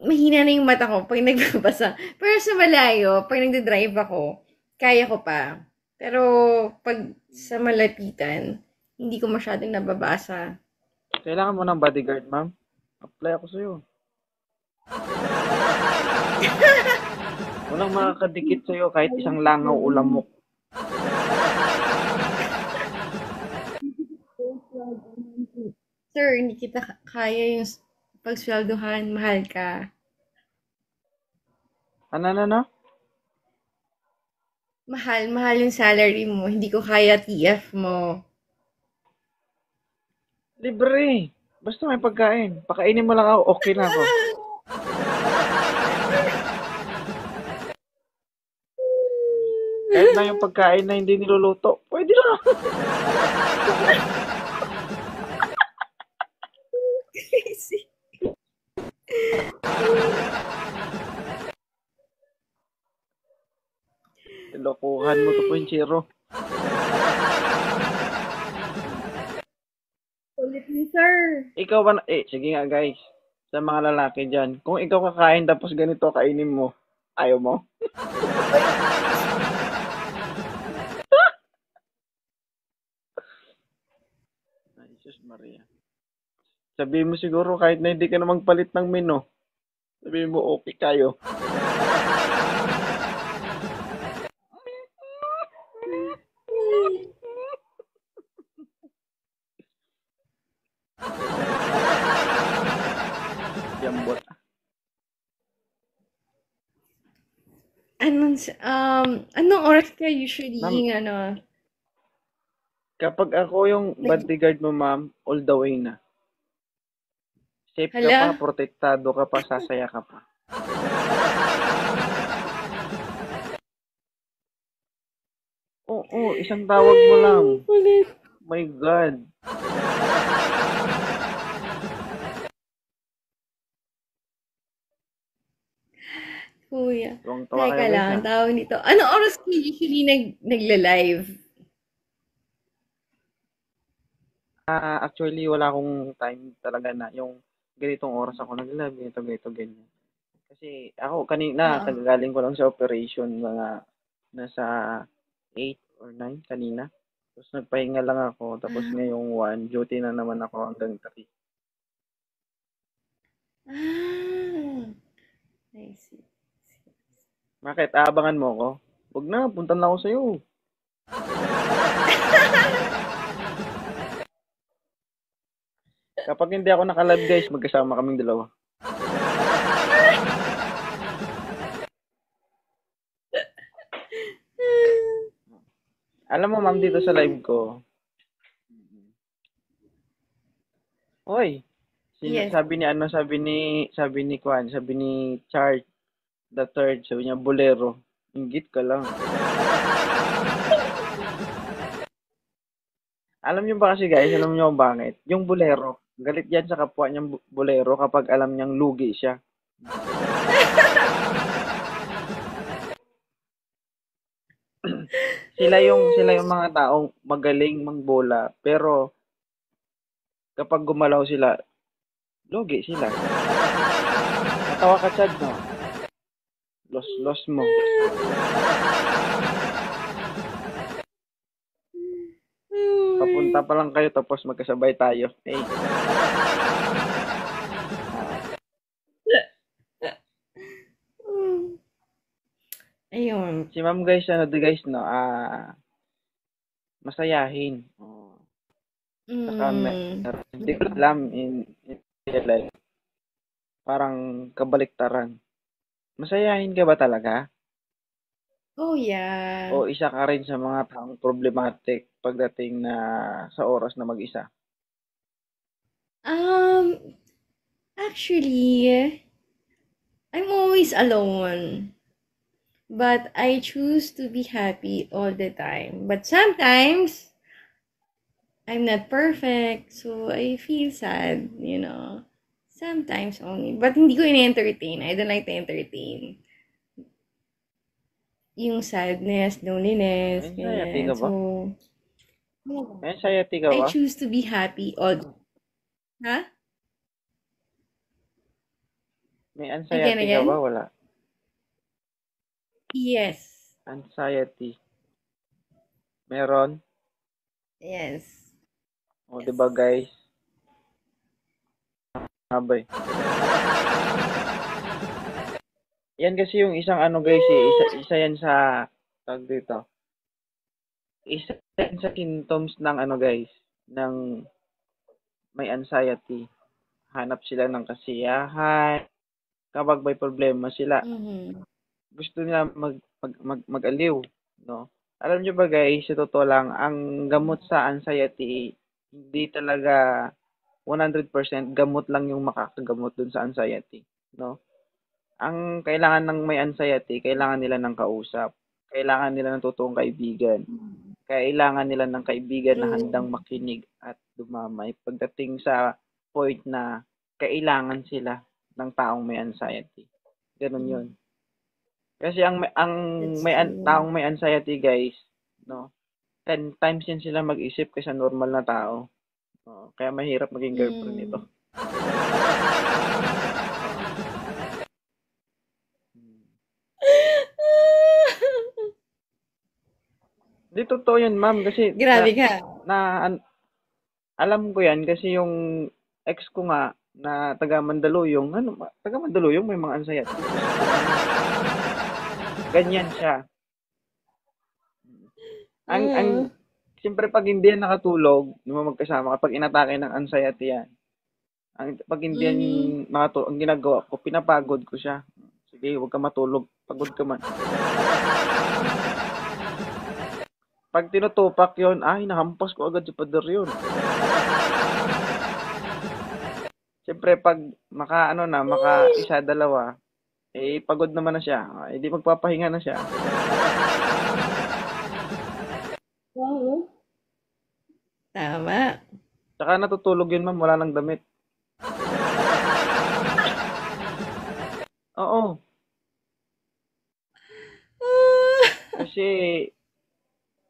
mahina na yung mata ko pag nagbabasa. Pero sa malayo, pag nagda-drive ako, kaya ko pa. Pero, pag sa malapitan, hindi ko masyadong nababasa. Kailangan mo ng bodyguard, ma'am. Apply ako sa'yo. Walang makakadikit sa'yo kahit isang langaw o lamok. Sir, hindi kita kaya yung pagsweldohan, mahal ka. Ano? Mahal yung salary mo. Hindi ko kaya TF mo. Libre. Basta may pagkain. Pakainin mo lang ako, okay na ako. Kahit na yung pagkain na hindi niluluto, pwede na. Crazy. Lokohan mo to, Punchero. Ulit ni sir. Ikaw ba, sige nga guys. Sa mga lalaki dyan, kung ikaw kakain tapos ganito kainin mo, ayaw mo? Ay, Jesus Maria. Sabihin mo siguro kahit na hindi ka na magpalit ng menu. Sabihin mo okay kayo. Yambot. Anong oras ka usually, Ma'am, ano? kapag ako yung bodyguard mo, ma'am, all the way na. Safe ka pa, Hala? protektado ka pa, sasaya ka pa. Oo, isang tawag mo lang. Ulit. My God. Kuya. Tuwang-tuwa kayo Teka guys lang, ha. tawag nito. Anong oras ka usually nagla-live? Actually, wala akong time talaga na yung ganitong oras ako nag-live, ganito, ganyan. Kasi ako kanina, Oo. kagagaling ko lang sa operation, mga nasa 8 or 9 kanina. Tapos nagpahinga lang ako, tapos Ah, ngayong 1, duty na naman ako hanggang 3. ah. I see. Bakit? Aabangan mo ako? Huwag na, punta na ako sa'yo. Kapag hindi ako naka-live guys, magkasama kaming dalawa. Alam mo ma'am, dito sa live ko, oy, Yes. sabi ni Kwan, sabi ni Chart the third, sabi niya bolero. Inggit ka lang. Alam niyo ba kasi guys, alam niyo kung bakit? Yung bolero, galit yan sa kapwa niyang bolero kapag alam niyang lugi siya. Sila yung mga taong magaling mangbola, pero kapag gumalaw sila, lugi sila. Natawa ka, Chad, no? Los mo. Papunta pa lang kayo tapos magkasabay tayo. Eh, Ayun. si ma'am guys, ano di guys, no? Masayahin. Oh. Saka Mm. hindi ko alam in real life. Parang kabaliktaran. Masayahin ka ba talaga? Oh, yeah. O isa ka rin sa mga taong problematic pagdating na sa oras na mag-isa? Um, actually, I'm always alone. But I choose to be happy all the time. But sometimes, I'm not perfect. So, I feel sad, you know. Sometimes only. But hindi ko in-entertain. I don't like to entertain. Yung sadness, May loneliness, anxiety ka ganyan. ba? So, May anxiety ka I ba? choose to be happy all. Huh? May Again, anxiety ka ba? again? Wala. Yes. Anxiety. Meron? Yes. O, di Yes. ba guys? Abay. Yan kasi yung isang ano guys, isa yan sa tag dito. Isa yan sa symptoms ng ano guys, ng may anxiety. Hanap sila ng kasiyahan. Kapag may problema sila, Mm-hmm. gusto nila mag-aliw, no? Alam niyo ba guys, sa totoo lang, ang gamot sa anxiety, hindi talaga 100% gamot lang yung makakagamot dun sa anxiety, no? Ang kailangan ng may anxiety, kailangan nila ng kausap. Kailangan nila ng totoong kaibigan. Kailangan nila ng kaibigan na handang True. makinig at dumamay pagdating sa point na kailangan sila ng taong may anxiety. Ganun 'yun. Kasi ang That's true. taong may anxiety, guys, no? 10 times yan sila mag-isip kaysa normal na tao. Oo, kaya mahirap maging girlfriend nito. Mm. Di totoo yun, ma'am, kasi Grabe ka. na an- alam ko yan kasi yung ex ko nga na taga Mandaluyong, taga Mandaluyong may mga anxiety. Ganyan siya. Ang Mm. siyempre pag hindi yan nakatulog, di mo magkasama kapag inatake ng anxiety yan. Pag hindi yan Mhm. makatulog, ang ginagawa ko, pinapagod ko siya. Sige, huwag ka matulog. Pagod ka man. Pag tinutupak yon, ay, nahampas ko agad sa pader yun. Siyempre, pag maka isa, dalawa, eh, pagod naman na siya. Eh, di magpapahinga na siya. Oo. Tama. Tsaka natutulog yun, ma'am, wala nang damit. Oo, kasi,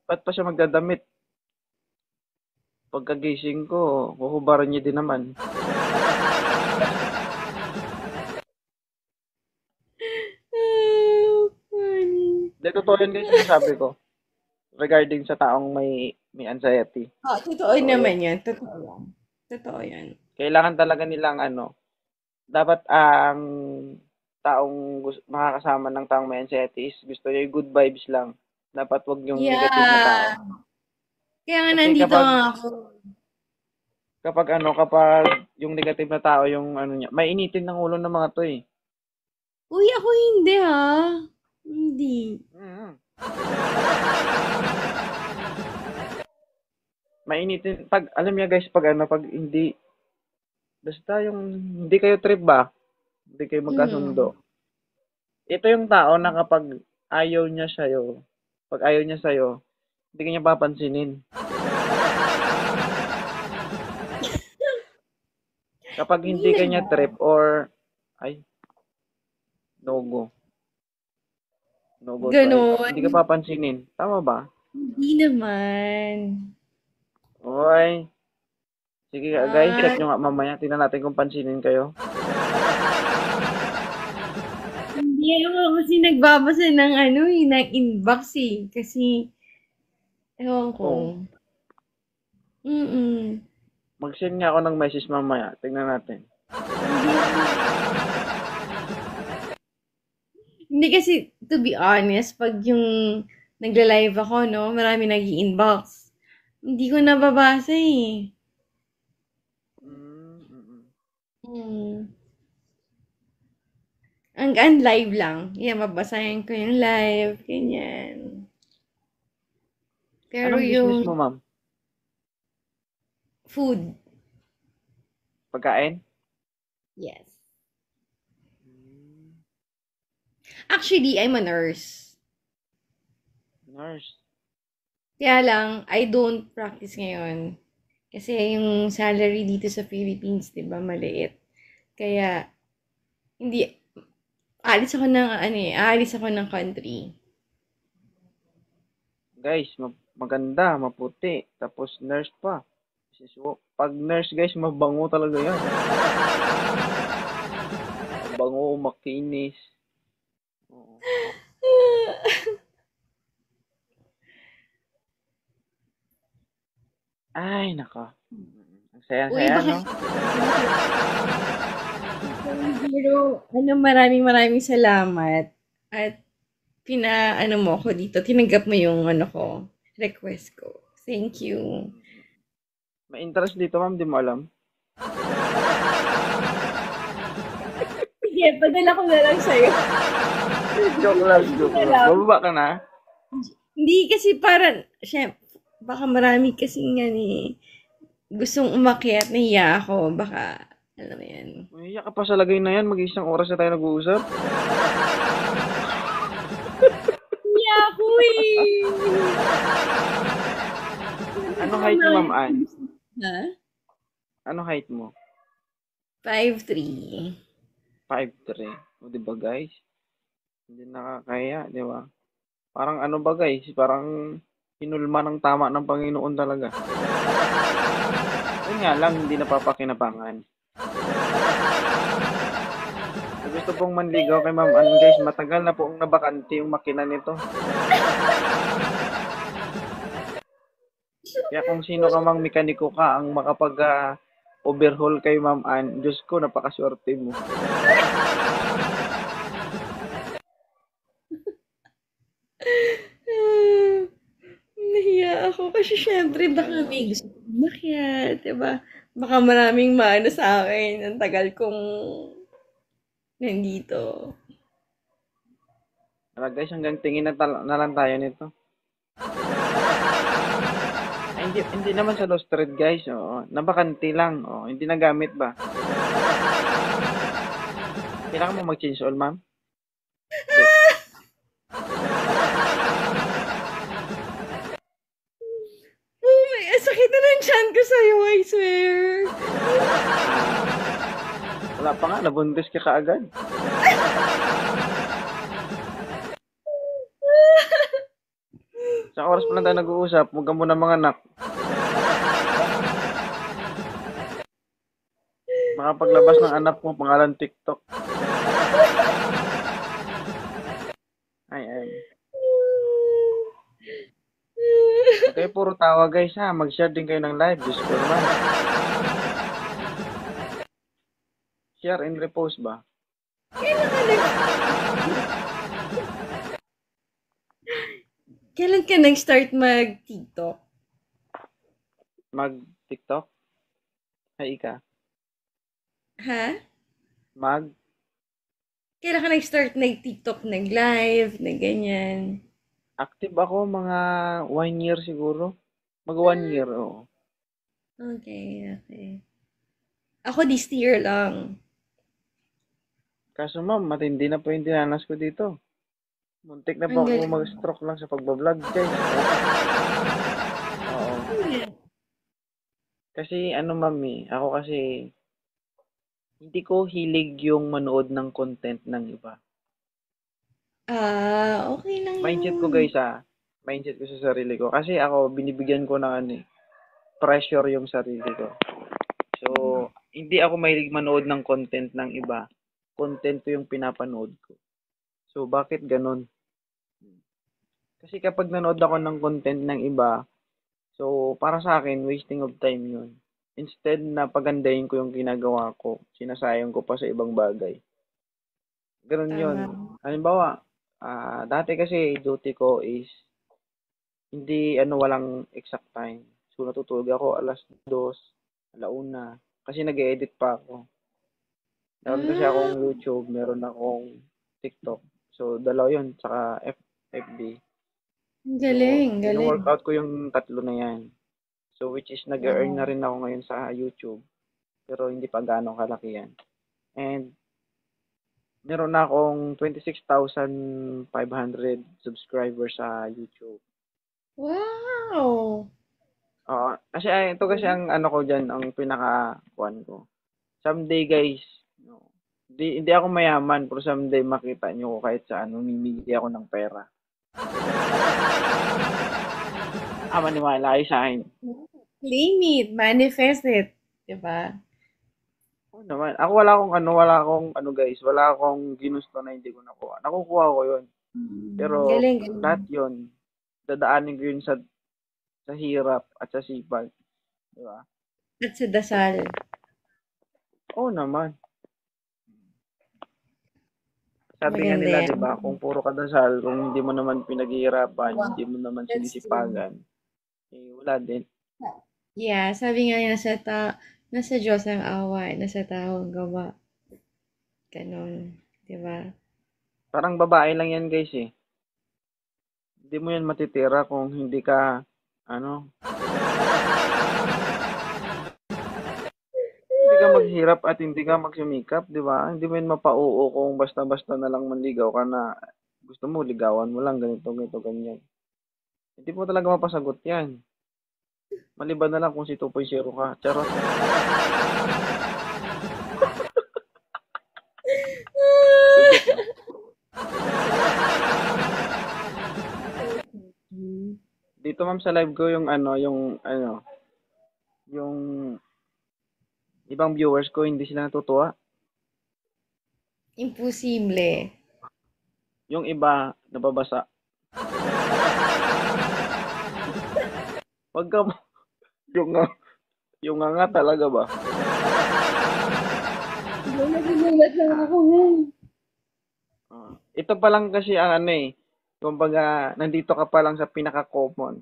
ba't pa siya magdadamit? Pagkagising ko, huhubaran niya din naman. Funny. Hindi, totoo yun guys, sinasabi ko. Regarding sa taong may anxiety. Totoo Totoo yan. naman yan. Totoo yan. Totoo yan. Kailangan talaga nilang dapat ang makakasama ng taong may anxiety is gusto niyo yung good vibes lang. Dapat wag yung negative na tao. Yeah. Kaya nga Kasi nandito kapag nga ako. kapag yung negative na tao yung ano niya, mainitin ng ulo ng mga to eh. Uy, ako hindi ha. Hindi. Mm. Mainitin pag alam niya guys pag hindi basta yung hindi kayo trip ba, hindi kayo magkasundo. Mm. Ito yung tao na kapag ayaw niya sa'yo, pag ayaw niya sa'yo, hindi ka niya papansinin. Kapag hindi Hindi ka niya naman. trip or ay, no go. No go twice. Ganon. Hindi ka papansinin. Tama ba? Hindi naman. Oy. Sige guys, check Ah, nyo nga mamaya. Tingnan natin kung pansinin kayo. hindi ako kasi nagbabasa ng ano eh, ng inbox eh. Kasi, ewan ko. Oh, Mm-mm. mag-send nga ako ng message mamaya. Tingnan natin. Hindi kasi, to be honest, pag yung nagla-live ako, no, marami nag-i-inbox. Hindi ko nababasa eh. Mm, mm, mm. Hmm. Hanggang live lang. Yeah, mabasahin ko yung live, ganyan. Pero Anong business yung mo, ma'am? food, Pagkain? yes. Mm, Actually, I'm a nurse. nurse. Kaya lang, I don't practice ngayon. Kasi yung salary dito sa Philippines, di ba, maliit. Kaya, hindi, aalis ako ng country. Guys, maganda, maputi. Tapos nurse pa. Pag nurse guys, mabango talaga yan. Mabango, makinis. Oo. Ay, nako. Ang Uy, saya-saya, baka no? Pero, maraming salamat. At, mo ako dito. Tinanggap mo yung, request ko. Thank you. May interest dito, ma'am, di mo alam. Sige, padala ko na lang sa'yo. Joke lang, joke lang. Alam. Bababa ka na? Hindi kasi parang, baka marami kasi nga ni gustong umakyat, nahiya ako. Baka, alam mo yan. Umiiyak ka pa sa lagay na yan. Mag-isang oras na tayo nag-uusap. Nahiya ako eh. Ano height mo, ma'am Ann? Ha? Ano height mo? 5'3". 5'3". O, di ba, guys? Hindi nakakaya, di ba? Parang ano ba, guys? Parang hinulma ng tama ng Panginoon talaga. Yun nga lang, hindi napapakinabangan. Gusto pong manligaw kay Ma'am Ann, guys. Matagal na po ang nabakante yung makina nito. Kaya kung sino ka mang mekaniko ka ang overhaul kay Ma'am Ann, Diyos ko, napakaswerte mo. Nahiya ako kasi syempre baka may gusto kong umakyat, diba? Baka maraming maano sa akin. Ang tagal kong nandito. Tara guys, hanggang tingin na lang tayo nito. Ay, hindi naman sa lost thread guys. Oo. Nabakante lang. Oo. Hindi nagamit ba? Kailangan mo mag-change all, ma'am? Hindi. Oh my, sakit na ng tiyan ko sa'yo, I swear. Wala pa nga, nabuntis ka kaagad. Sa oras pa lang tayo nag-uusap, huwag ka muna mga anak. Makapaglabas ng anak mo, pangalan TikTok. Ay. Okay, puro tawa guys ha. Mag-share din kayo ng live. Diyos ko naman. Share and repost ba? Kailan ka nag Kailan ka nag-start mag-TikTok? Mag-TikTok? Hay ka. Ha? Mag? Kailan ka nag-start nag-TikTok, nag-live, na ganyan? Active ako mga 1 year siguro. Mag 1 year, oo. Okay, okay. Ako this year lang. Kaso ma'am, matindi na po yung dinanas ko dito. Muntik na po Ang ako galing. mag-stroke lang sa pagbablog, guys. Oo. Kasi ano ma'am ako kasi hindi ko hilig yung manood ng content ng iba. Okay lang Mindset ko yun. guys mindset ko sa sarili ko. Kasi ako, binibigyan ko ng pressure yung sarili ko. So, hindi ako mahilig manood ng content ng iba. Content ko yung pinapanood ko. So, bakit ganun? Kasi kapag nanood ako ng content ng iba, so para sa akin, wasting of time yun. Instead na pagandahin ko yung ginagawa ko, sinasayang ko pa sa ibang bagay. Ganun yun. Tama. Halimbawa, dati kasi duty ko is hindi walang exact time. So natutulog ako 2:00, 1:00, kasi nag-edit pa ako. Meron kasi akong Ah, YouTube, meron akong TikTok. So dalawa yun, tsaka FB. ang So, galing, galing. wino-workout ko yung tatlo na yan. So, which is nag-earn na Wow. rin ako ngayon sa YouTube. Pero hindi pa gaano kalaki yan. And meron na akong 26,500 subscribers sa YouTube. Wow! Oo. Kasi ito kasi ang ano ko diyan, ang pinaka-kuan ko. Someday guys, no, hindi ako mayaman, pero someday makita niyo ko kahit saan mamimili ako ng pera. Maniwala kayo sa akin. Claim it, manifest it. Diba? Oo naman. Ako wala akong guys, wala akong ginusto na hindi ko nakuha. Nakukuha ko 'yun. Pero Galing, lahat galing. 'yun, dadaanin ko 'yun sa hirap at sa sipag, di ba? At sa dasal. Oo naman. Sabi nga Maganda nila, yan. 'di ba, kung puro ka dasal, kung hindi mo naman pinaghihirapan, hindi mo naman That's true. sinisipagan, wala din. Yeah, sabi nga nasa Diyos ang awa, nasa tao ang gawa. Ganon. Diba? Parang babae lang 'yan, guys, eh. Hindi mo 'yan matitira kung hindi ka ano, hindi ka maghirap at hindi ka magsumikap, 'di ba? Hindi mo 'yan mapauo kung basta-basta na lang manligaw ka na gusto mo ligawan mo lang ganito, ganito, ganyan. Hindi mo talaga mapasagot 'yan. Maliban na lang kung si 2.0 ka. Charot. Joke lang. Dito ma'am sa live ko yung ibang viewers ko hindi sila natutuwa. Imposible. Yung iba nababasa. Wag ka yung nga, yung nga talaga ba? Nagulat lang ako ngayon. Ito pa lang kasi ang kumbaga nandito ka pa lang sa pinaka-common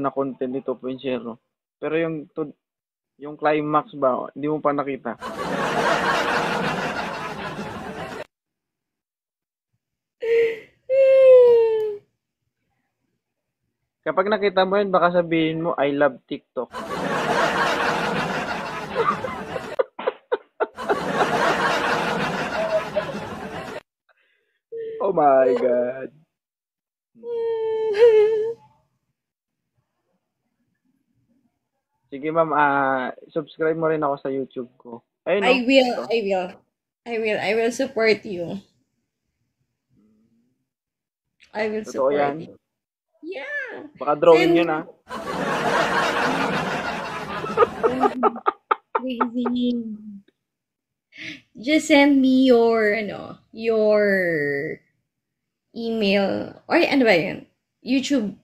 na content ni 2.0. Pero yung climax ba, hindi mo pa nakita. Kapag nakita mo yun, baka sabihin mo, I love TikTok. Oh my God. Sige ma'am, subscribe mo rin ako sa YouTube ko. Ayun no, I will, ito. I will. I will support you. I will Totoo support yan. you. Yeah. Baka drawing Send yun ah. crazy. Just send me your email. Or ano ba yun? YouTube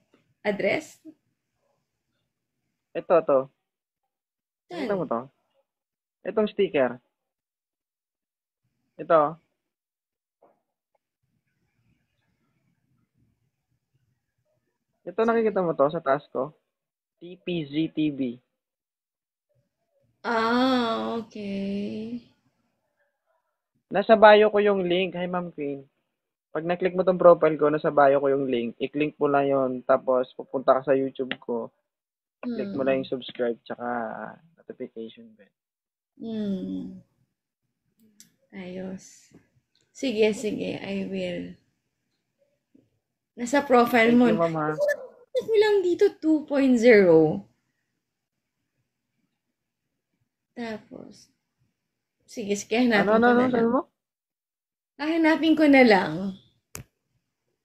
address? Ito. Nakita mo Saan? to? Itong sticker. Ito. Ito nakikita mo to sa task ko. TPZTV. Ah, okay. Nasa bio ko yung link. Hi, Ma'am Queen. Pag na-click mo tong profile ko, nasa bio ko yung link. I-click mo lang yon, tapos pupunta ka sa YouTube ko. Click mo lang yung subscribe tsaka notification bell. Ayos. Sige, sige. I will. Nasa profile Thank mo. you, Ma'am, ha. Nakita ko lang dito 2.0. Tapos, sige, sige, hanapin ko na Sabi lang. mo? Hahanapin ko na lang.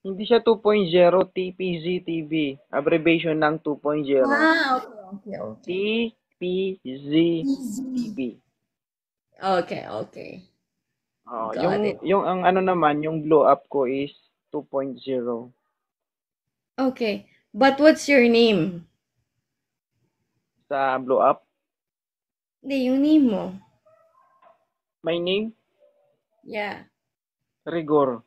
Hindi siya 2.0, TPZTV. Abbreviation ng 2.0. Ah, okay, okay. TPZTV. Okay, okay. Oh, Got it. yung ang ano naman, yung blow up ko is 2.0. Okay. But what's your name? Sa blow up, Hindi, yung name mo. my name, Yeah. Rigor.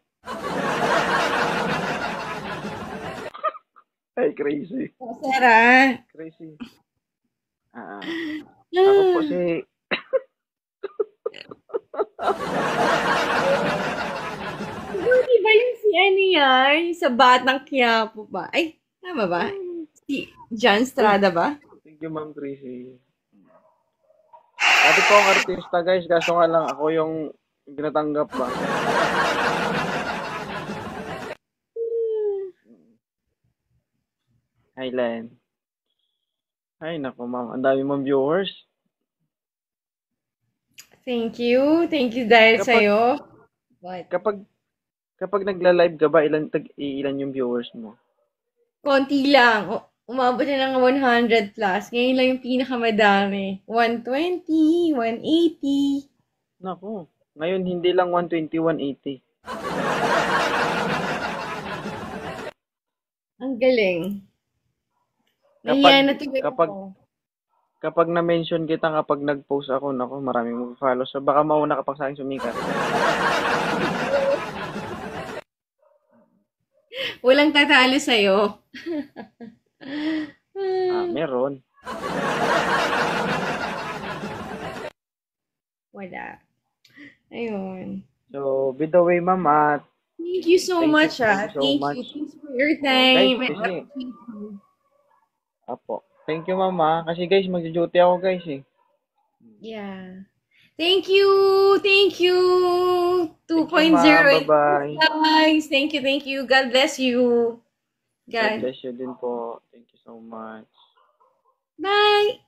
Ay, crazy. Sarah. Crazy. Ako po si... Di ba yung si ano yan? Yung sa Batang Quiapo ba? Ay, tama ba? Si John Strada ba? Thank you, Ma'am Crazy. Dati po ang artista, guys. Kaso nga lang ako yung ginatanggap ba. Hi, Len. Ay, naku, ma'am. Ang dami mong viewers. Thank you. Thank you dahil Kapag, sa'yo. What? kapag nagla-live ka ba, ilan yung viewers mo? Konti lang. Umabot na ng 100 plus. Ngayon lang yung pinakamadami. 120, 180. Naku. Ngayon, hindi lang 120, 180. Ang galing. Kapag, Nahiya na tuloy kapag, ako. kapag na-mention kita, kapag nag-post ako, naku, maraming mag-follow. So, baka mauna ka pa sa akin sumikat. Walang tatalo sa'yo. Meron. Wala. Ayun. So, by the way, ma'am, Thank you so much, thank you so much. Thanks for your Guys, time. kasi, apo. Thank you, mama. Kasi guys, mag-duty ako, guys, eh. Yeah. Thank you. Thank you. Thank you, 2.0 ma'am. Bye-bye. guys. Thank you. Thank you. God bless you. God God. bless you din po. Thank you so much. Bye.